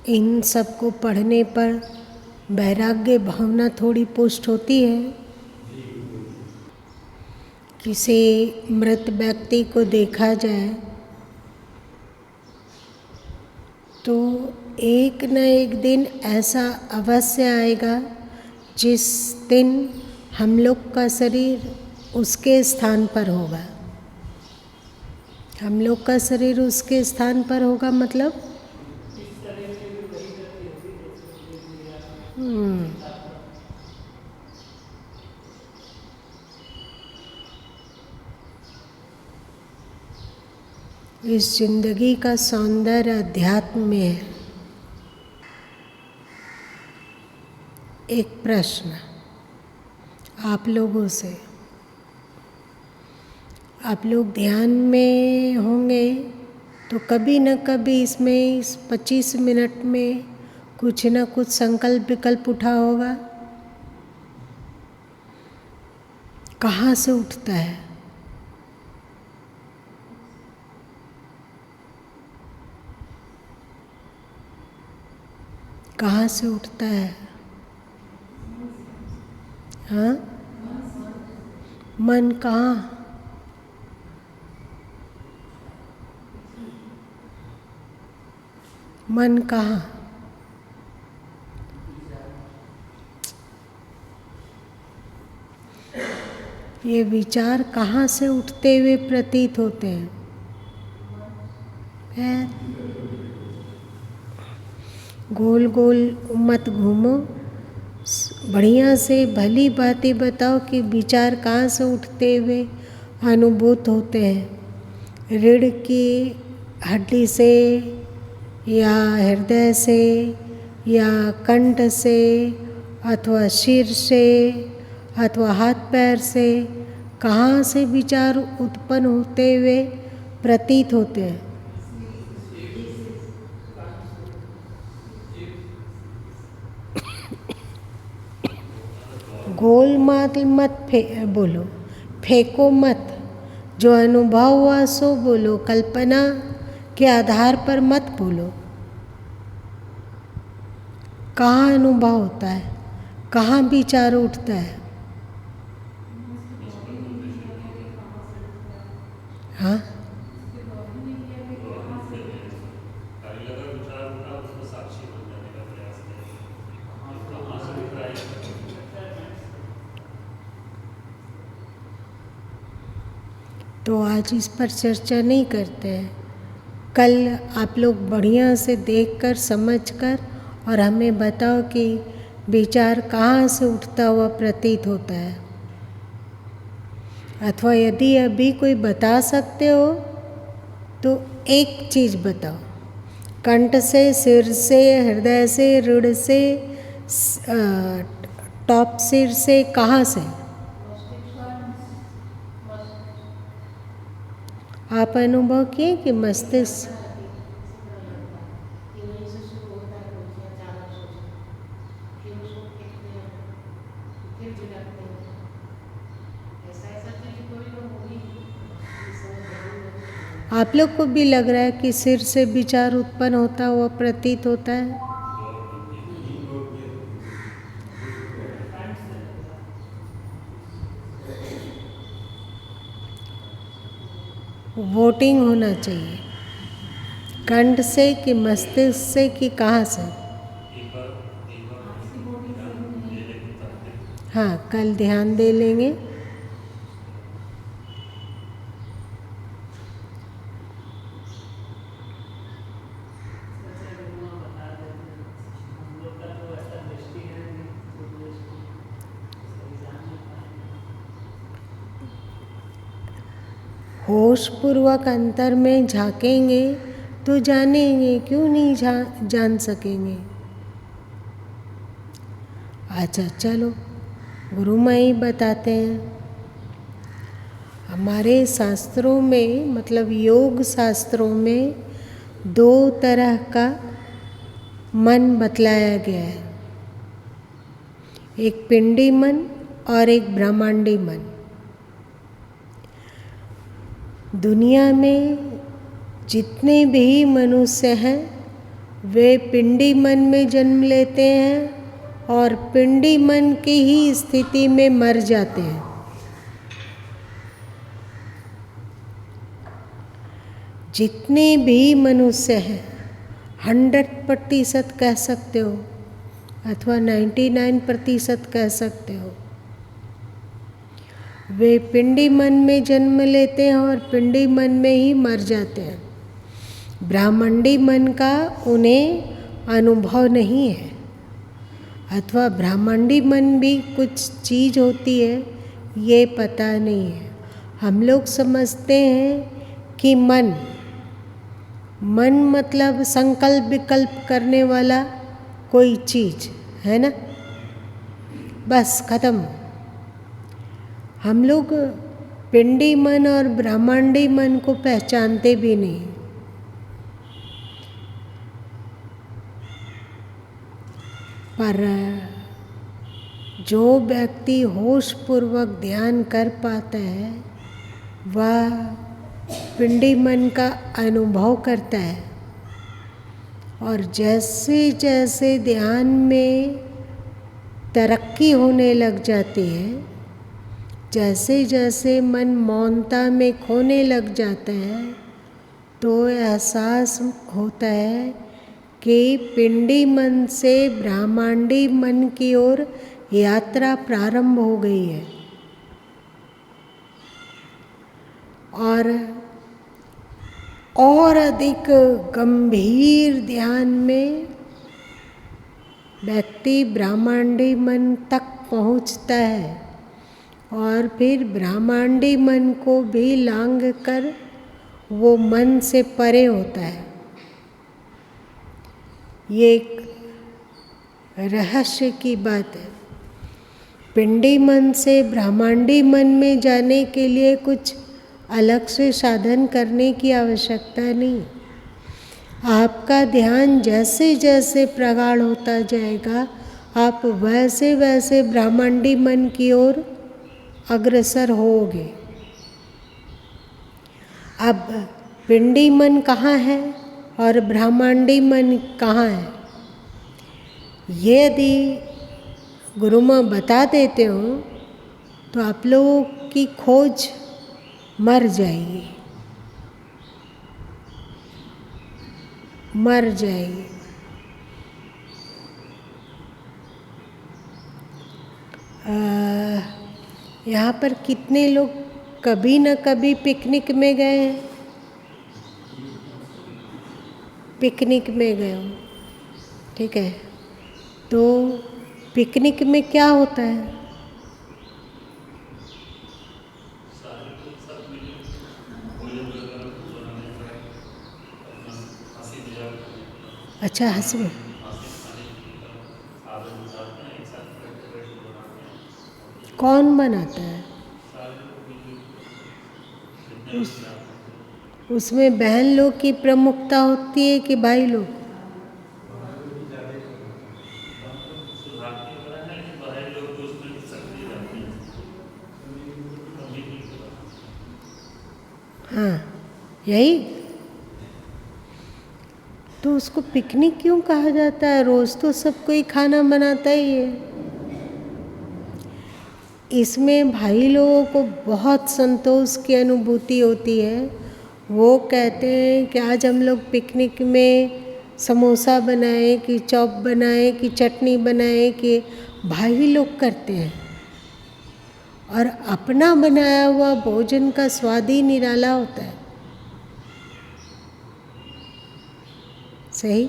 इन सब को पढ़ने पर वैराग्य भावना थोड़ी पुष्ट होती है। किसी मृत व्यक्ति को देखा जाए तो एक न एक दिन ऐसा अवश्य आएगा जिस दिन हम लोग का शरीर उसके स्थान पर होगा। हम लोग का शरीर उसके स्थान पर होगा मतलब इस जिंदगी का सौंदर्य अध्यात्म में है। एक प्रश्न आप लोगों से, आप लोग ध्यान में होंगे तो कभी न कभी इसमें इस 25 मिनट में कुछ न कुछ संकल्प विकल्प उठा होगा। कहाँ से उठता है? कहाँ से उठता है? हाँ, मन कहाँ? मन कहाँ? ये विचार कहाँ से उठते हुए प्रतीत होते हैं? गोल गोल मत घूमो, बढ़िया से भली बातें बताओ कि विचार कहाँ से उठते हुए अनुभूत होते हैं। रीढ़ की हड्डी से या हृदय से या कंठ से अथवा सिर से अथवा हाथ पैर से, कहाँ से विचार उत्पन्न होते हुए प्रतीत होते हैं? गोल मत बोलो, फेंको मत। जो अनुभव हुआ सो बोलो, कल्पना के आधार पर मत बोलो। कहाँ अनुभव होता है? कहाँ विचार उठता है? हाँ, तो आज इस पर चर्चा नहीं करते हैं। कल आप लोग बढ़िया से देखकर समझकर और हमें बताओ कि विचार कहाँ से उठता हुआ प्रतीत होता है। अथवा यदि अभी कोई बता सकते हो तो एक चीज़ बताओ, कंठ से, सिर से, हृदय से, रीढ़ से, टॉप सिर से, कहाँ से? आप अनुभव किए कि मस्तिष्क आप लोग को भी लग रहा है कि सिर से विचार उत्पन्न होता हुआ प्रतीत होता है? वोटिंग होना चाहिए, कंठ से कि मस्तिष्क से कि कहाँ से? हाँ, कल ध्यान दे लेंगे। होश पूर्वक अंतर में झांकेंगे तो जानेंगे, क्यों नहीं जान सकेंगे? अच्छा चलो, गुरु माई बताते हैं। हमारे शास्त्रों में, मतलब योग शास्त्रों में, 2 तरह का मन बतलाया गया है, एक पिंडी मन और एक ब्रह्मांडी मन। दुनिया में जितने भी मनुष्य हैं वे पिंडी मन में जन्म लेते हैं और पिंडी मन की ही स्थिति में मर जाते हैं। जितने भी मनुष्य हैं 100% कह सकते हो अथवा 99% कह सकते हो, वे पिंडी मन में जन्म लेते हैं और पिंडी मन में ही मर जाते हैं। ब्रह्मांडी मन का उन्हें अनुभव नहीं है, अथवा ब्रह्मांडी मन भी कुछ चीज़ होती है ये पता नहीं है। हम लोग समझते हैं कि मन मतलब संकल्प विकल्प करने वाला कोई चीज़ है ना, बस खत्म। हम लोग पिंडी मन और ब्रह्मांडी मन को पहचानते भी नहीं। पर जो व्यक्ति होश पूर्वक ध्यान कर पाता है वह पिंडी मन का अनुभव करता है, और जैसे जैसे ध्यान में तरक्की होने लग जाती है, जैसे जैसे मन मौनता में खोने लग जाता है, तो एहसास होता है कि पिंडी मन से ब्रह्मांडी मन की ओर यात्रा प्रारंभ हो गई है। और अधिक गंभीर ध्यान में व्यक्ति ब्रह्मांडी मन तक पहुंचता है और फिर ब्रह्मांडी मन को भी लांघ कर वो मन से परे होता है। ये एक रहस्य की बात है। पिंडी मन से ब्रह्मांडी मन में जाने के लिए कुछ अलग से साधन करने की आवश्यकता नहीं। आपका ध्यान जैसे जैसे प्रगाढ़ होता जाएगा, आप वैसे वैसे ब्रह्मांडी मन की ओर अग्रसर होगे। अब पिंडी मन कहाँ है और ब्रह्मांडी मन कहाँ है, यदि गुरु माँ बता देते हो तो आप लोगों की खोज मर जाएगी, मर जाएगी। यहाँ पर कितने लोग कभी न कभी पिकनिक में गए हैं? पिकनिक में गए हो, ठीक है। तो पिकनिक में क्या होता है? अच्छा, हंसी कौन बनाता है? उसमें बहन लोग की प्रमुखता होती है कि भाई लोग? हाँ, यही तो उसको पिकनिक क्यों कहा जाता है? रोज तो सब कोई खाना बनाता ही है। इसमें भाई लोगों को बहुत संतोष की अनुभूति होती है। वो कहते हैं कि आज हम लोग पिकनिक में समोसा बनाए कि चॉप बनाए कि चटनी बनाए, कि भाई लोग करते हैं। और अपना बनाया हुआ भोजन का स्वाद ही निराला होता है। सही?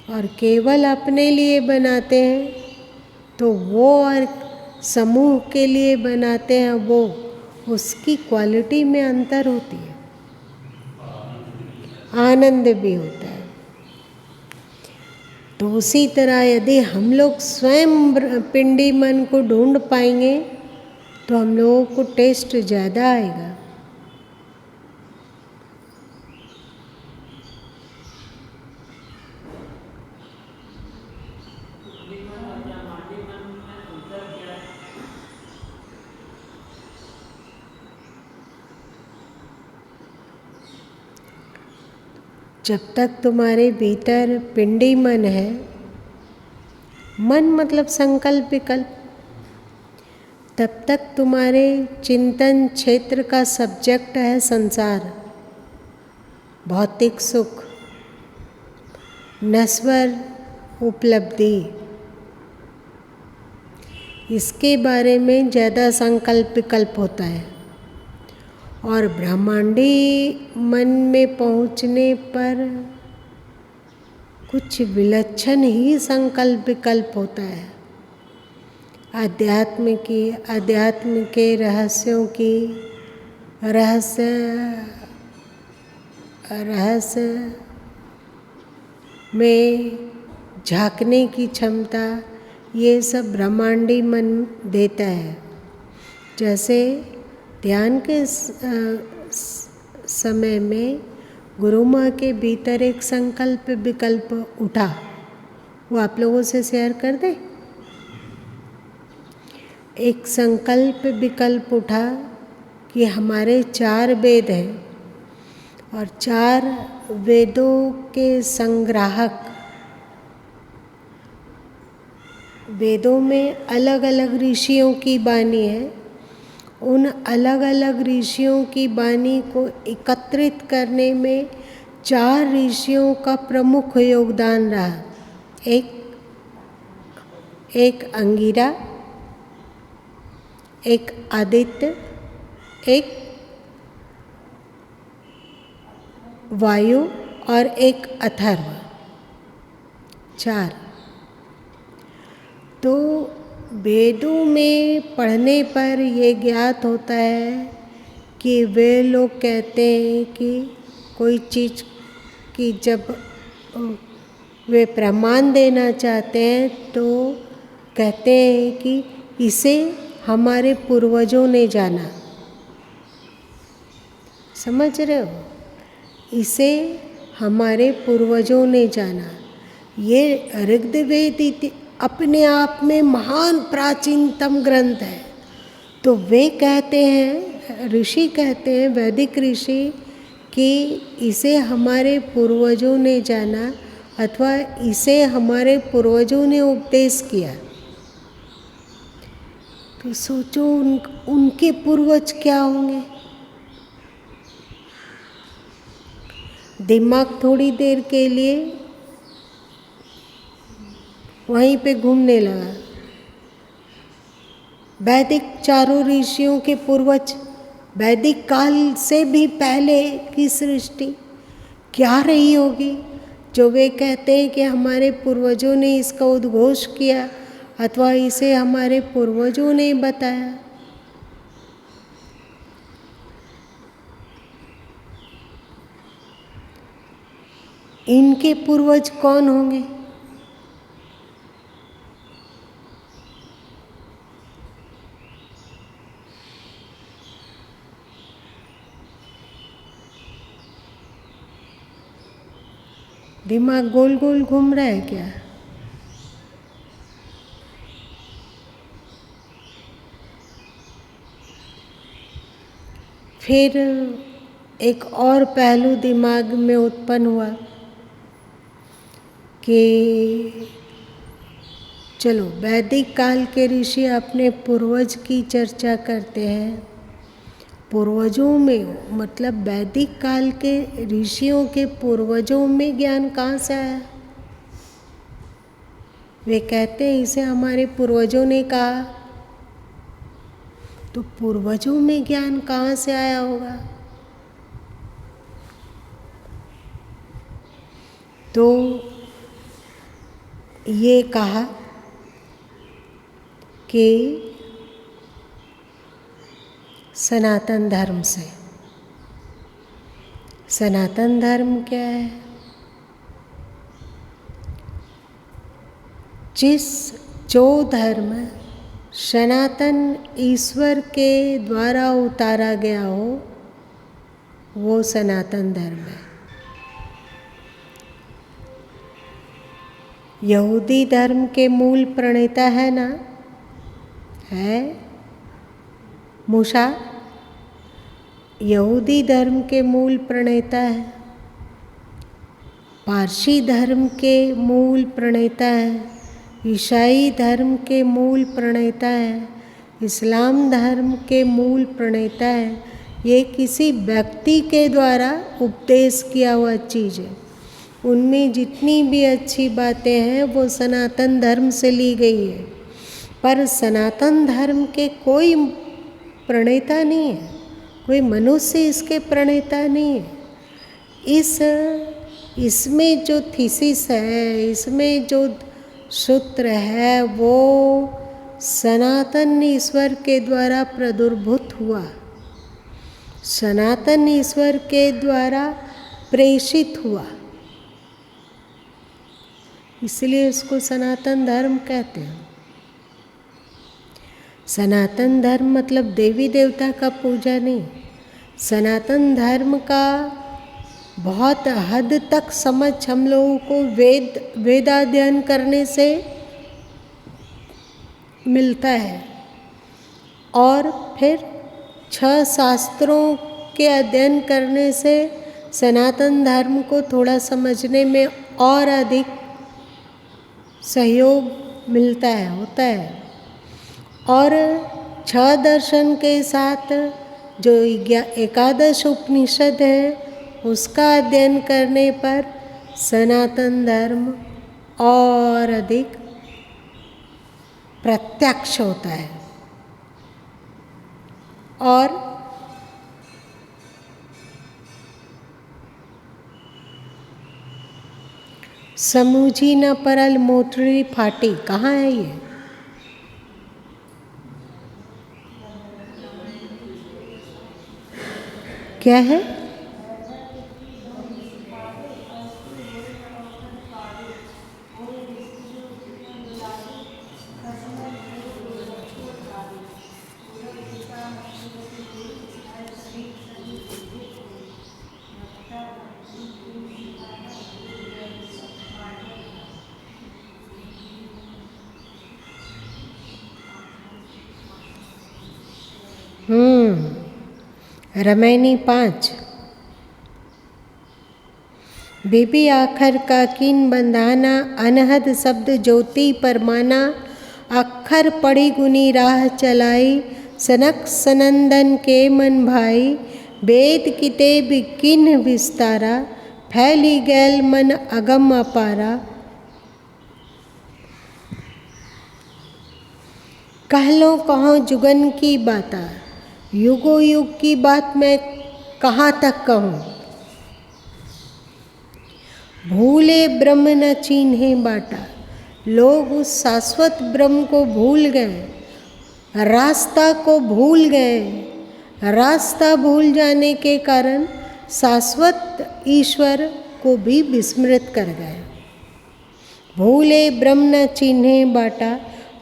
और केवल अपने लिए बनाते हैं तो वो, और समूह के लिए बनाते हैं वो, उसकी क्वालिटी में अंतर होती है, आनंद भी होता है। तो उसी तरह यदि हम लोग स्वयं पिंडी मन को ढूंढ पाएंगे तो हम लोगों को टेस्ट ज़्यादा आएगा। जब तक तुम्हारे भीतर पिंडी मन है, मन मतलब संकल्प विकल्प, तब तक तुम्हारे चिंतन क्षेत्र का सब्जेक्ट है संसार, भौतिक सुख, नश्वर उपलब्धि। इसके बारे में ज़्यादा संकल्प विकल्प होता है। और ब्रह्मांडी मन में पहुँचने पर कुछ विलक्षण ही संकल्प विकल्प होता है। अध्यात्म के रहस्यों की रहस्य में झांकने की क्षमता, ये सब ब्रह्मांडी मन देता है। जैसे ध्यान के समय में गुरु माँ के भीतर एक संकल्प विकल्प उठा, वो आप लोगों से शेयर कर दे। एक संकल्प विकल्प उठा कि हमारे 4 वेद हैं और 4 वेदों के संग्राहक, वेदों में अलग अलग ऋषियों की वाणी है। उन अलग अलग ऋषियों की वाणी को एकत्रित करने में 4 ऋषियों का प्रमुख योगदान रहा। एक अंगिरा, एक आदित्य, एक वायु और एक अथर्व, 4। तो वेदों में पढ़ने पर ये ज्ञात होता है कि वे लोग कहते हैं कि कोई चीज़ की जब वे प्रमाण देना चाहते हैं तो कहते हैं कि इसे हमारे पूर्वजों ने जाना। समझ रहे हो? इसे हमारे पूर्वजों ने जाना। ये ऋग्वेद अपने आप में महान प्राचीनतम ग्रंथ है। तो वे कहते हैं, ऋषि कहते हैं, वैदिक ऋषि, कि इसे हमारे पूर्वजों ने जाना अथवा इसे हमारे पूर्वजों ने उपदेश किया। तो सोचो उनके पूर्वज क्या होंगे। दिमाग थोड़ी देर के लिए वहीं पे घूमने लगा। वैदिक 4 ऋषियों के पूर्वज, वैदिक काल से भी पहले की सृष्टि क्या रही होगी, जो वे कहते हैं कि हमारे पूर्वजों ने इसका उद्घोष किया अथवा इसे हमारे पूर्वजों ने बताया। इनके पूर्वज कौन होंगे? दिमाग गोल गोल घूम रहा है क्या? फिर एक और पहलू दिमाग में उत्पन्न हुआ कि चलो वैदिक काल के ऋषि अपने पूर्वज की चर्चा करते हैं। पूर्वजों में मतलब वैदिक काल के ऋषियों के पूर्वजों में ज्ञान कहाँ से आया? वे कहते हैं इसे हमारे पूर्वजों ने कहा। तो पूर्वजों में ज्ञान कहाँ से आया होगा? तो ये कहा कि सनातन धर्म से। सनातन धर्म क्या है? जो धर्म सनातन ईश्वर के द्वारा उतारा गया हो वो सनातन धर्म है। यहूदी धर्म के मूल प्रणेता है ना, है मूसा। यहूदी धर्म के मूल प्रणेता है। पारसी धर्म के मूल प्रणेता हैं, ईसाई धर्म के मूल प्रणेता हैं, इस्लाम धर्म के मूल प्रणेता हैं। ये किसी व्यक्ति के द्वारा उपदेश किया हुआ चीज़ है। उनमें जितनी भी अच्छी बातें हैं वो सनातन धर्म से ली गई है, पर सनातन धर्म के कोई प्रणेता नहीं है, कोई मनुष्य इसके प्रणेता नहीं है। इसमें जो थीसिस है, इसमें जो सूत्र है, वो सनातन ईश्वर के द्वारा प्रादुर्भूत हुआ, सनातन ईश्वर के द्वारा प्रेषित हुआ, इसलिए इसको सनातन धर्म कहते हैं। सनातन धर्म मतलब देवी देवता का पूजा नहीं। सनातन धर्म का बहुत हद तक समझ हम लोगों को वेदाध्ययन करने से मिलता है, और फिर 6 शास्त्रों के अध्ययन करने से सनातन धर्म को थोड़ा समझने में और अधिक सहयोग मिलता है, होता है। और 6 दर्शन के साथ जो 11 उपनिषद है उसका अध्ययन करने पर सनातन धर्म और अधिक प्रत्यक्ष होता है। और समूझी न परल मोटरी फाटी, कहाँ है ये? क्या है? रमैनी 5। बेबी आखर का किन बंधाना, अनहद शब्द ज्योति परमाना, अक्षर पड़ी गुनी राह चलाई, सनक सनंदन के मन भाई, वेद कितेब किन विस्तारा, फैली गैल मन अगम अपारा। कह लो कहो जुगन की बाता, युगो युग की बात मैं कहाँ तक कहूँ, भूले ब्रह्म न चिन्हे बाटा। लोग उस शाश्वत ब्रह्म को भूल गए, रास्ता को भूल गए। रास्ता भूल जाने के कारण शाश्वत ईश्वर को भी विस्मृत कर गए। भूले ब्रह्म न चिन्हे बाटा,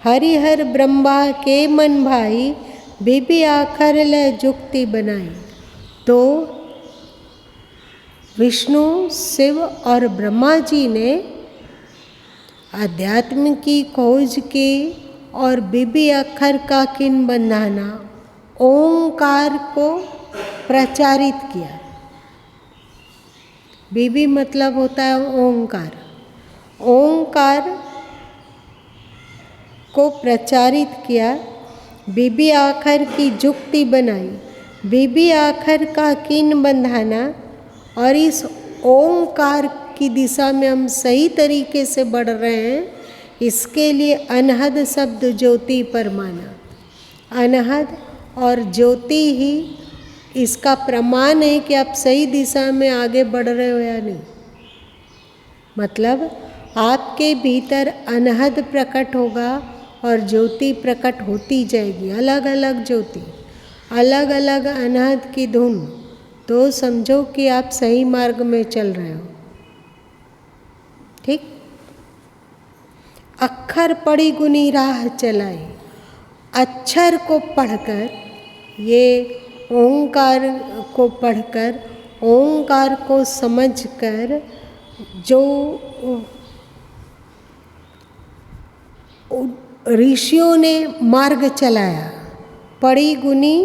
हरिहर ब्रह्मा के मन भाई, बेबी आखर ल जुक्ति बनाई। तो विष्णु, शिव और ब्रह्मा जी ने अध्यात्म की खोज की और बेबी अक्षर का किन बंधाना, ओंकार को प्रचारित किया। बेबी मतलब होता है ओंकार। ओंकार को प्रचारित किया, बेबी आखर की जुक्ति बनाई, बेबी आखर का किन बंधाना, और इस ओंकार की दिशा में हम सही तरीके से बढ़ रहे हैं, इसके लिए अनहद शब्द ज्योति परमाना। अनहद और ज्योति ही इसका प्रमाण है कि आप सही दिशा में आगे बढ़ रहे हो या नहीं। मतलब आपके भीतर अनहद प्रकट होगा और ज्योति प्रकट होती जाएगी, अलग अलग ज्योति, अलग अलग अनहद की धुन। तो समझो कि आप सही मार्ग में चल रहे हो। ठीक। अक्षर पड़ी गुनी राह चलाई, अक्षर को पढ़कर, ये ओंकार को पढ़कर, ओंकार को समझकर जो ऋषियों ने मार्ग चलाया, पड़ी गुनी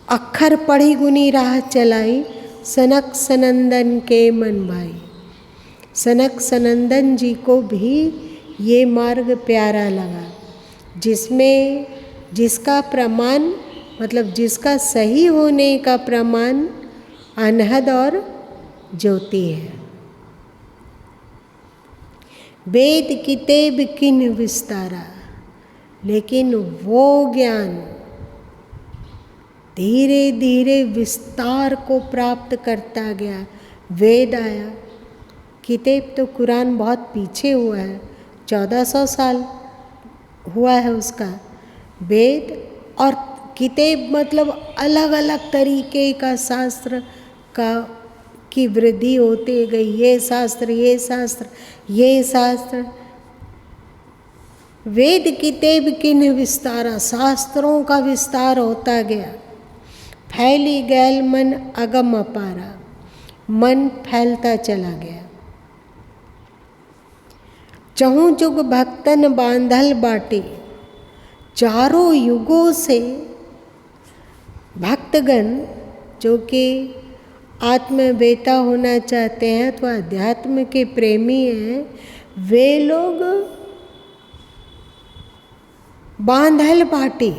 अक्षर पढ़ी गुनी राह चलाई, सनक सनंदन के मन भाई। सनक सनंदन जी को भी ये मार्ग प्यारा लगा, जिसमें जिसका प्रमाण मतलब जिसका सही होने का प्रमाण अनहद और ज्योति है। वेद कितेब किन विस्तारा, लेकिन वो ज्ञान धीरे धीरे विस्तार को प्राप्त करता गया। वेद आया, किताब तो कुरान बहुत पीछे हुआ है, 1400 साल हुआ है उसका। वेद और किताब मतलब अलग अलग तरीके का शास्त्र का की वृद्धि होती गई। ये शास्त्र, ये शास्त्र, ये शास्त्र। वेद किताब किन विस्तारा, शास्त्रों का विस्तार होता गया। फैली गैल मन अगम अपारा, मन फैलता चला गया। चहु जुग भक्तन बांधल बाटे, चारों युगों से भक्तगण जो कि आत्मवेता होना चाहते हैं तो अध्यात्म के प्रेमी हैं, वे लोग बांधल बाटे,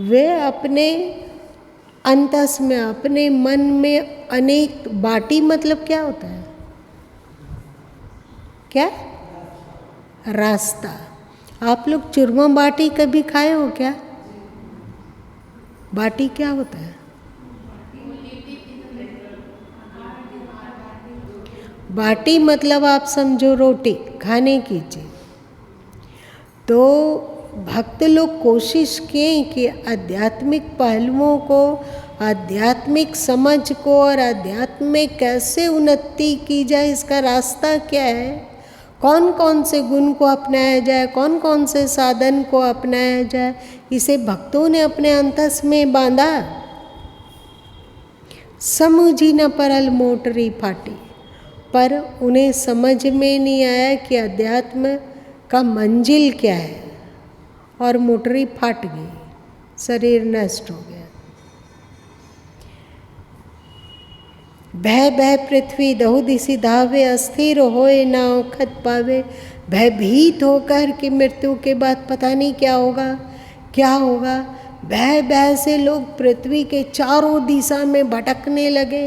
वे अपने अंतस में अपने मन में अनेक बाटी मतलब क्या होता है? क्या? रास्ता। आप लोग चूरमा बाटी कभी खाए हो क्या? बाटी क्या होता है? बाटी मतलब आप समझो रोटी, खाने की चीज। तो भक्त लोग कोशिश किए कि आध्यात्मिक पहलुओं को, आध्यात्मिक समझ को और आध्यात्म में कैसे उन्नति की जाए, इसका रास्ता क्या है, कौन कौन से गुण को अपनाया जाए, कौन कौन से साधन को अपनाया जाए, इसे भक्तों ने अपने अंतस में बांधा। समझी न परल मोटरी फाटी, पर उन्हें समझ में नहीं आया कि अध्यात्म का मंजिल क्या है, और मोटरी फट गई, शरीर नष्ट हो गया। भय भय पृथ्वी दहु दिशि धावे, अस्थिर होए ना औखत पावे। भयभीत होकर कि मृत्यु के बाद पता नहीं क्या होगा, क्या होगा। भय भय से लोग पृथ्वी के चारों दिशा में भटकने लगे।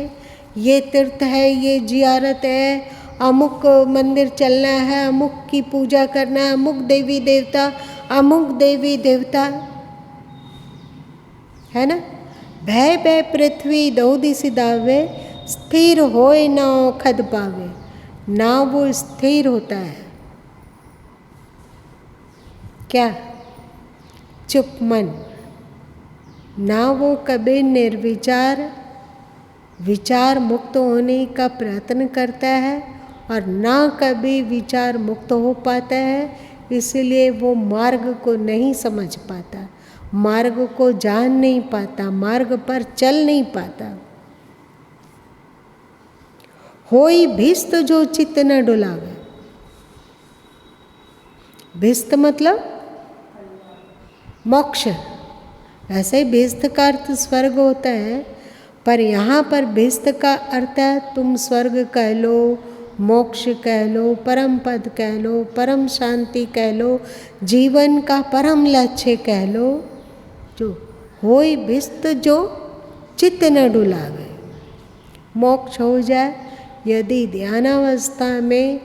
ये तीर्थ है, ये जियारत है, अमुक मंदिर चलना है, अमुक की पूजा करना है, अमुक देवी देवता, अमुक देवी देवता, है ना। भय भय पृथ्वी दहु दिशि धावे, स्थिर होए ना औखद पावे। ना वो स्थिर होता है, क्या? चुप मन। ना वो कभी निर्विचार विचार मुक्त होने का प्रयत्न करता है, और ना कभी विचार मुक्त हो पाता है। इसलिए वो मार्ग को नहीं समझ पाता, मार्ग को जान नहीं पाता, मार्ग पर चल नहीं पाता। होई भिस्त जो चित्त न डुलावे। भिस्त मतलब मोक्ष। वैसे ही भिस्त का अर्थ स्वर्ग होता है, पर यहाँ पर भिस्त का अर्थ है तुम स्वर्ग कह लो, मोक्ष कह लो, परम पद कह लो, परम शांति कह लो, जीवन का परम लक्ष्य कह लो। जो होई भिस्त जो चित्त न डुलावे, मोक्ष हो जाए यदि ध्यानावस्था में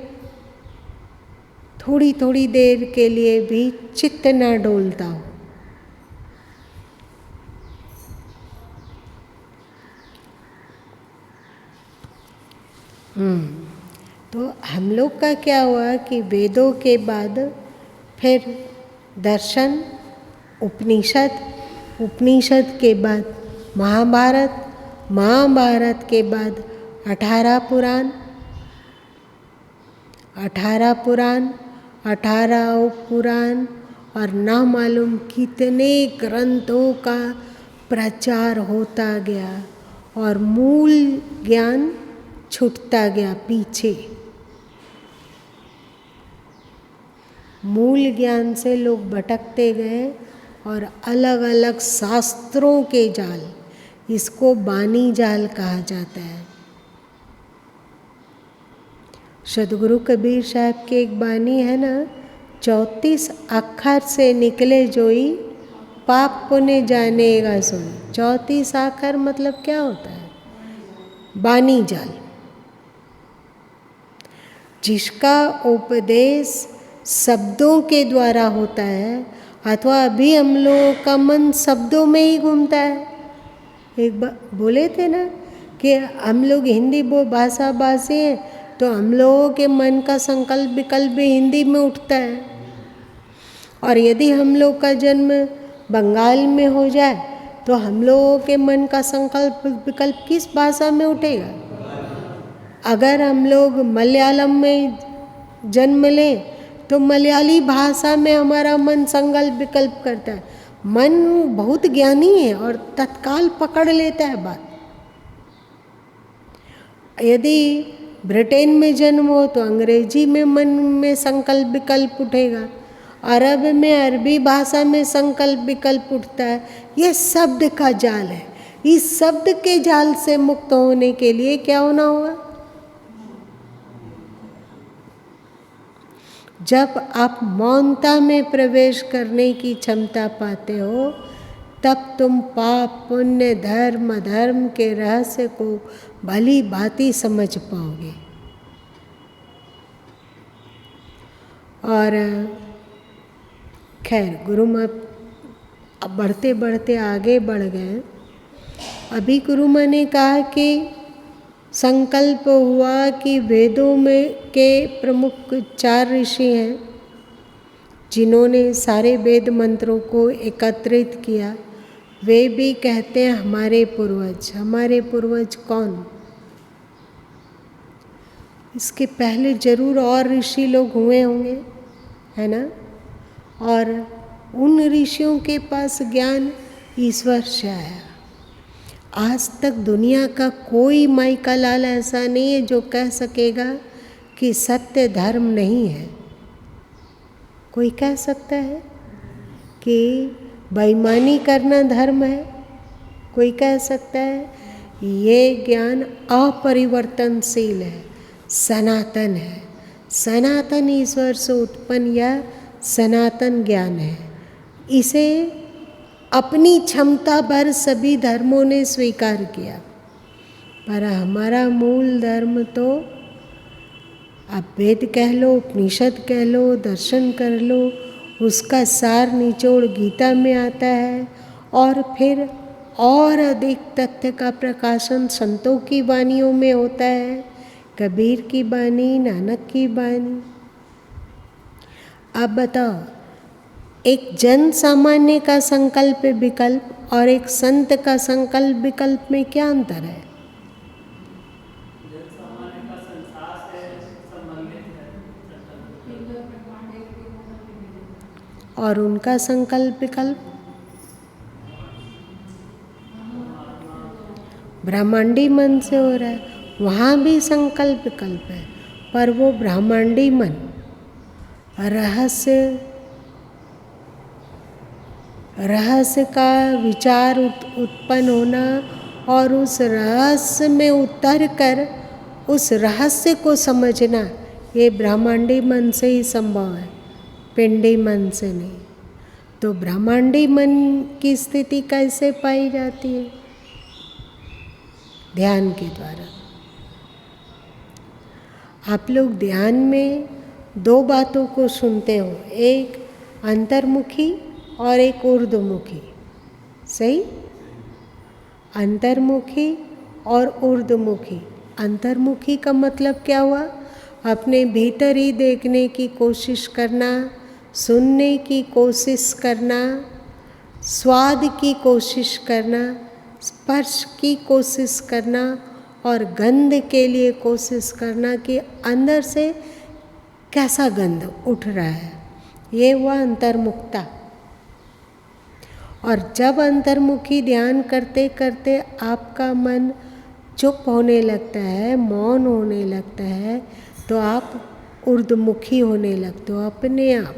थोड़ी थोड़ी देर के लिए भी चित्त न डोलता हो। तो हम लोग का क्या हुआ कि वेदों के बाद फिर दर्शन, उपनिषद, उपनिषद के बाद महाभारत, महाभारत के बाद 18 पुराण, 18 पुराण, 18 उपपुराण, और ना मालूम कितने ग्रंथों का प्रचार होता गया, और मूल ज्ञान छूटता गया पीछे। मूल ज्ञान से लोग भटकते गए और अलग अलग शास्त्रों के जाल, इसको बानी जाल कहा जाता है। सदगुरु कबीर साहब की एक बानी है ना, 34 अक्षर से निकले जोई, पाप पुण्य जानेगा सोई। 34 अक्षर मतलब क्या होता है? बानी जाल। जिसका उपदेश शब्दों के द्वारा होता है, अथवा अभी हम लोगों का मन शब्दों में ही घूमता है। एक बार बोले थे ना कि हम लोग हिंदी भाषा भाषी हैं, तो हम लोगों के मन का संकल्प विकल्प भी हिंदी में उठता है। और यदि हम लोग का जन्म बंगाल में हो जाए तो हम लोगों के मन का संकल्प विकल्प किस भाषा में उठेगा? अगर हम लोग मलयालम में जन्म लें तो मलयाली भाषा में हमारा मन संकल्प विकल्प करता है। मन बहुत ज्ञानी है और तत्काल पकड़ लेता है बात। यदि ब्रिटेन में जन्म हो तो अंग्रेजी में मन में संकल्प विकल्प उठेगा, अरब में अरबी भाषा में संकल्प विकल्प उठता है। यह शब्द का जाल है। इस शब्द के जाल से मुक्त होने के लिए क्या होना होगा? जब आप मौनता में प्रवेश करने की क्षमता पाते हो, तब तुम पाप पुण्य धर्म अधर्म के रहस्य को भली भांति समझ पाओगे। और खैर गुरु माँ अब बढ़ते बढ़ते आगे बढ़ गए। अभी गुरु माँ ने कहा कि संकल्प हुआ कि वेदों में के प्रमुख 4 ऋषि हैं जिन्होंने सारे वेद मंत्रों को एकत्रित किया। वे भी कहते हैं हमारे पूर्वज। हमारे पूर्वज कौन? इसके पहले जरूर और ऋषि लोग हुए होंगे, है ना? और उन ऋषियों के पास ज्ञान ईश्वर से आया। आज तक दुनिया का कोई माई का लाल ऐसा नहीं है जो कह सकेगा कि सत्य धर्म नहीं है। कोई कह सकता है कि बेईमानी करना धर्म है? कोई कह सकता है ये ज्ञान अपरिवर्तनशील है, सनातन है, सनातन ईश्वर से उत्पन्न या सनातन ज्ञान है। इसे अपनी क्षमता भर सभी धर्मों ने स्वीकार किया, पर हमारा मूल धर्म तो आप वेद कह लो, उपनिषद कह लो, दर्शन कर लो, उसका सार निचोड़ गीता में आता है। और फिर और अधिक तथ्य का प्रकाशन संतों की वाणियों में होता है, कबीर की वाणी, नानक की वाणी। आप बताओ, एक जन सामान्य का संकल्प विकल्प और एक संत का संकल्प विकल्प में क्या अंतर है? और उनका संकल्प विकल्प ब्रह्मांडी मन से हो रहा है। वहाँ भी संकल्प विकल्प है, पर वो ब्रह्मांडी मन रहस्य का विचार उत्पन्न होना और उस रहस्य में उतर कर उस रहस्य को समझना, ये ब्रह्मांडी मन से ही संभव है, पिंडी मन से नहीं। तो ब्रह्मांडी मन की स्थिति कैसे पाई जाती है? ध्यान के द्वारा। आप लोग ध्यान में 2 बातों को सुनते हो, एक अंतर्मुखी और एक ऊर्ध्वमुखी। सही? अंतर्मुखी और ऊर्ध्वमुखी। अंतर्मुखी का मतलब क्या हुआ? अपने भीतर ही देखने की कोशिश करना, सुनने की कोशिश करना, स्वाद की कोशिश करना, स्पर्श की कोशिश करना और गंध के लिए कोशिश करना कि अंदर से कैसा गंध उठ रहा है। ये हुआ अंतर्मुखता। और जब अंतर्मुखी ध्यान करते करते आपका मन चुप होने लगता है, मौन होने लगता है, तो आप ऊर्ध्वमुखी होने लगते हो अपने आप।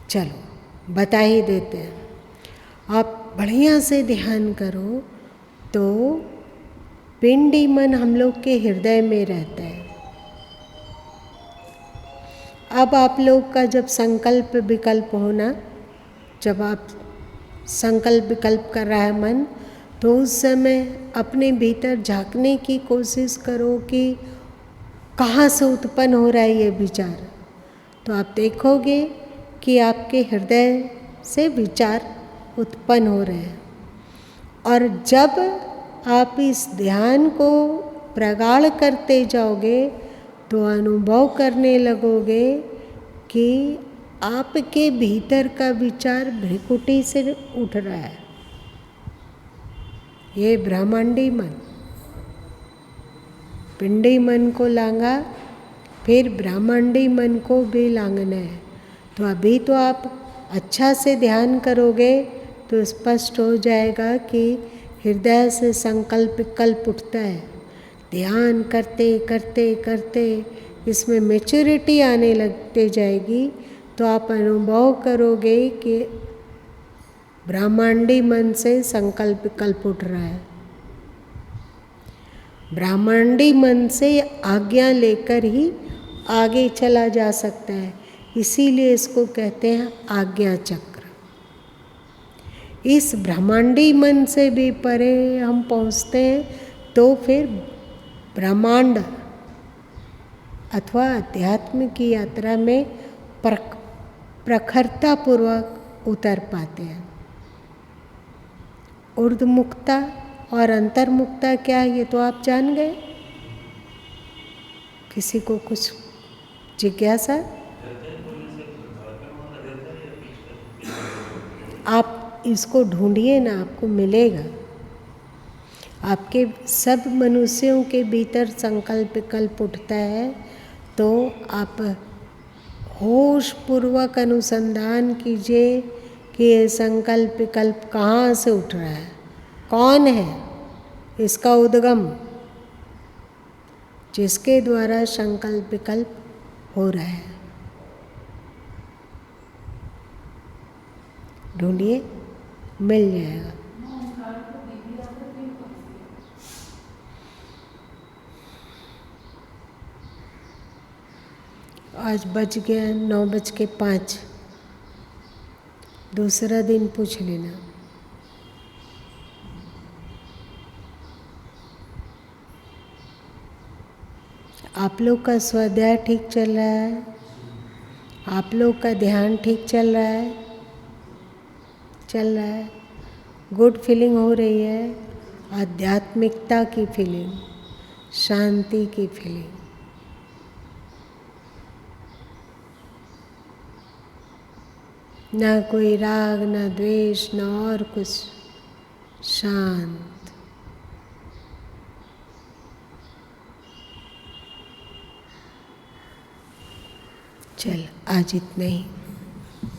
चलो बता ही देते हैं। आप बढ़िया से ध्यान करो तो पिंडी मन हम लोग के हृदय में रहता है। अब आप लोग का जब संकल्प विकल्प होना, जब आप संकल्प विकल्प कर रहा है मन, तो उस समय अपने भीतर झांकने की कोशिश करो कि कहाँ से उत्पन्न हो रहा है ये विचार। तो आप देखोगे कि आपके हृदय से विचार उत्पन्न हो रहे हैं। और जब आप इस ध्यान को प्रगाढ़ करते जाओगे तो अनुभव करने लगोगे कि आपके भीतर का विचार भ्रिकुटी से उठ रहा है। ये ब्रह्मांडी मन, पिंडी मन को लांगा, फिर ब्रह्मांडी मन को भी लांगना है। तो अभी तो आप अच्छा से ध्यान करोगे तो स्पष्ट हो जाएगा कि हृदय से संकल्प विकल्प उठता है। ध्यान करते करते करते इसमें मैच्योरिटी आने लगते जाएगी तो आप अनुभव करोगे कि ब्रह्मांडी मन से संकल्प विकल्प उठ रहा है। ब्रह्मांडी मन से आज्ञा लेकर ही आगे चला जा सकता है, इसीलिए इसको कहते हैं आज्ञा चक्र। इस ब्रह्मांडी मन से भी परे हम पहुँचते हैं तो फिर ब्रह्मांड अथवा अध्यात्म की यात्रा में प्रखरता पूर्वक उतर पाते हैं। ऊर्ध्वमुखता और अंतर्मुखता क्या है ये तो आप जान गए। किसी को कुछ जिज्ञासा? आप इसको ढूंढिए ना, आपको मिलेगा। आपके सब मनुष्यों के भीतर संकल्प विकल्प उठता है तो आप होश पूर्वक अनुसंधान कीजिए कि ये संकल्प विकल्प कहाँ से उठ रहा है, कौन है इसका उद्गम, जिसके द्वारा संकल्प विकल्प हो रहा है। ढूंढिए, मिल जाएगा। आज बज गया 9:05। दूसरा दिन पूछ लेना। आप लोग का स्वाध्याय ठीक चल रहा है? आप लोग का ध्यान ठीक चल रहा है? चल रहा है। गुड फीलिंग हो रही है, आध्यात्मिकता की फीलिंग, शांति की फीलिंग। ना कोई राग, ना द्वेष, ना और कुछ, शांत। चल आज इतना ही।